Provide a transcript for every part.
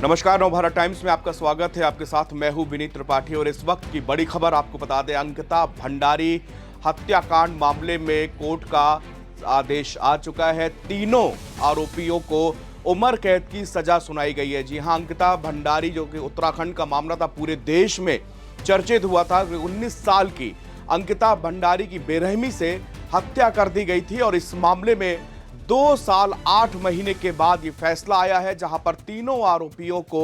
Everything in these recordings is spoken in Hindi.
नमस्कार, नवभारत टाइम्स में आपका स्वागत है। आपके साथ मैं हूं विनीत त्रिपाठी और इस वक्त की बड़ी खबर आपको बता दें, अंकिता भंडारी हत्याकांड मामले में कोर्ट का आदेश आ चुका है। तीनों आरोपियों को उम्र कैद की सजा सुनाई गई है। जी हां, अंकिता भंडारी जो कि उत्तराखंड का मामला था, पूरे देश में चर्चित हुआ था। 19 साल की अंकिता भंडारी की बेरहमी से हत्या कर दी गई थी और इस मामले में 2 साल 8 महीने के बाद ये फैसला आया है, जहां पर तीनों आरोपियों को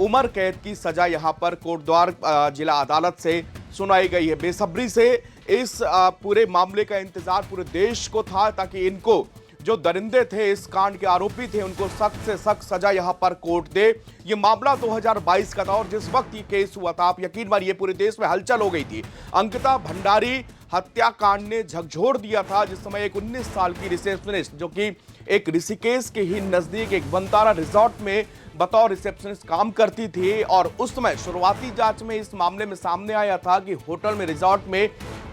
उम्र कैद की सजा यहां पर कोटद्वार जिला अदालत से सुनाई गई है। बेसब्री से इस पूरे मामले का इंतजार पूरे देश को था, ताकि इनको जो दरिंदे थे, इस कांड के आरोपी थे, उनको सख्त से सख्त सजा यहां पर कोर्ट दे। ये मामला 2022 का था और जिस वक्त ये केस हुआ था, आप यकीन मानिए पूरे देश में हलचल हो गई थी। अंकिता भंडारी हत्याकांड ने झकझोर दिया था, जिस समय एक 19 साल की रिसेप्शनिस्ट जो कि एक ऋषिकेश के ही नजदीक एक वनतारा रिजॉर्ट में बतौर रिसेप्शनिस्ट काम करती थी। और उस समय शुरुआती जांच में इस मामले में सामने आया था कि होटल में, रिजॉर्ट में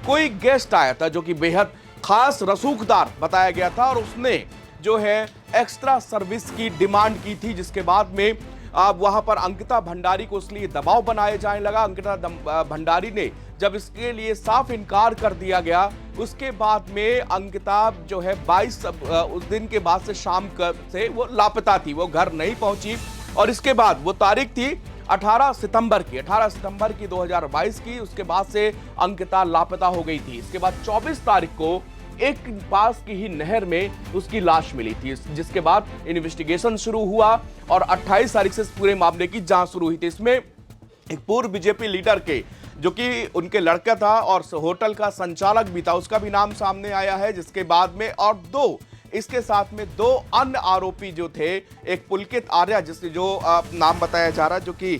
कोई गेस्ट आया था जो कि बेहद खास रसूखदार बताया गया था और उसने जो है एक्स्ट्रा सर्विस की डिमांड की थी, जिसके बाद में वहां पर अंकिता भंडारी को इसलिए दबाव बनाया जाने लगा। अंकिता भंडारी ने जब इसके लिए साफ इनकार कर दिया गया, उसके बाद में अंकिता जो है 22 उस दिन के बाद से शाम से वो लापता थी, वो घर नहीं पहुंची। और इसके बाद वो तारीख थी 18 सितंबर की 2022 की। उसके बाद से अंकिता लापता हो गई थी। इसके बाद 24 तारीख को एक पास की ही नहर में उसकी लाश मिली थी, जिसके बाद इन्वेस्टिगेशन शुरू हुआ और 28 तारीख से इस पूरे मामले की जांच शुरू हुई थी। इसमें एक पूर्व बीजेपी लीडर के, जो कि उनके लड़का था और होटल का संचालक भी था, उसका भी नाम सामने आया है। जिसके बाद में और इसके साथ में 2 अन्य आरोपी जो थे, एक पुलकित आर्या जिससे जो नाम बताया जा रहा है, जो कि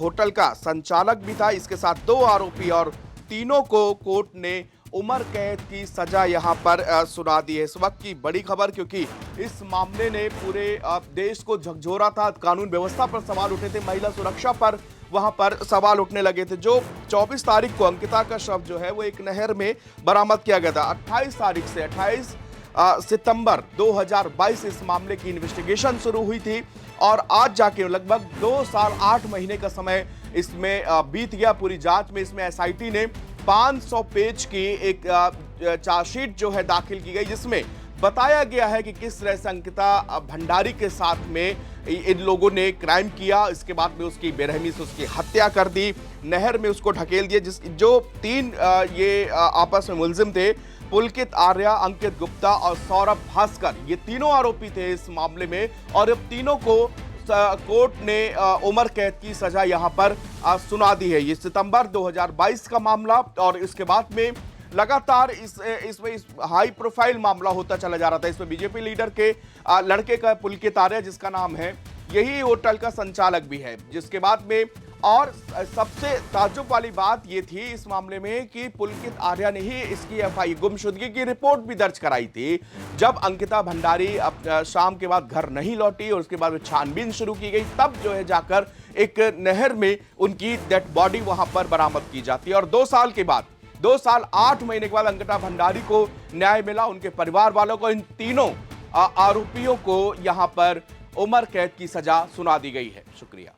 होटल का संचालक भी था, इसके साथ 2 आरोपी, और तीनों को कोर्ट ने उम्र कैद की सजा यहां पर सुना दी है। इस वक्त की बड़ी खबर, क्योंकि इस मामले ने पूरे देश को झकझोरा था। कानून व्यवस्था पर सवाल उठे थे, महिला सुरक्षा पर वहां पर सवाल उठने लगे थे। जो 24 तारीख को अंकिता का शव जो है वो एक नहर में बरामद किया गया था। 28 तारीख से 28 सितंबर 2022 इस मामले की इन्वेस्टिगेशन शुरू हुई थी और आज जाके लगभग 2 साल 8 महीने का समय इसमें बीत गया। पूरी जांच में इसमें एसआईटी ने 500 पेज की एक चार्जशीट जो है दाखिल की गई, जिसमें बताया गया है कि किस तरह से अंकिता भंडारी के साथ में इन लोगों ने क्राइम किया। इसके बाद में उसकी बेरहमी से उसकी हत्या कर दी, नहर में उसको ढकेल दिया। जो 3 ये आपस में मुलजिम थे, पुलकित आर्या, अंकित गुप्ता और सौरभ भास्कर, ये तीनों आरोपी थे इस मामले में। और अब तीनों को कोर्ट ने उम्र कैद की सजा यहां पर सुना दी है। ये सितंबर 2022 का मामला और इसके बाद में लगातार इसमें हाई प्रोफाइल मामला होता चला जा रहा था। इसमें बीजेपी लीडर के लड़के का पुलकित आर्या जिसका नाम है, यही होटल का संचालक भी है। जिसके बाद में और सबसे ताज्जुब वाली बात ये थी इस मामले में कि पुलकित आर्या ने ही इसकी एफआई गुमशुदगी की रिपोर्ट भी दर्ज कराई थी। जब अंकिता भंडारी शाम के बाद घर नहीं लौटी और उसके बाद छानबीन शुरू की गई, तब जो है जाकर एक नहर में उनकी डेड बॉडी वहां पर बरामद की जाती है। और 2 साल के बाद, 2 साल 8 महीने के बाद अंकिता भंडारी को न्याय मिला। उनके परिवार वालों को, इन तीनों आरोपियों को यहां पर उम्र कैद की सजा सुना दी गई है। शुक्रिया।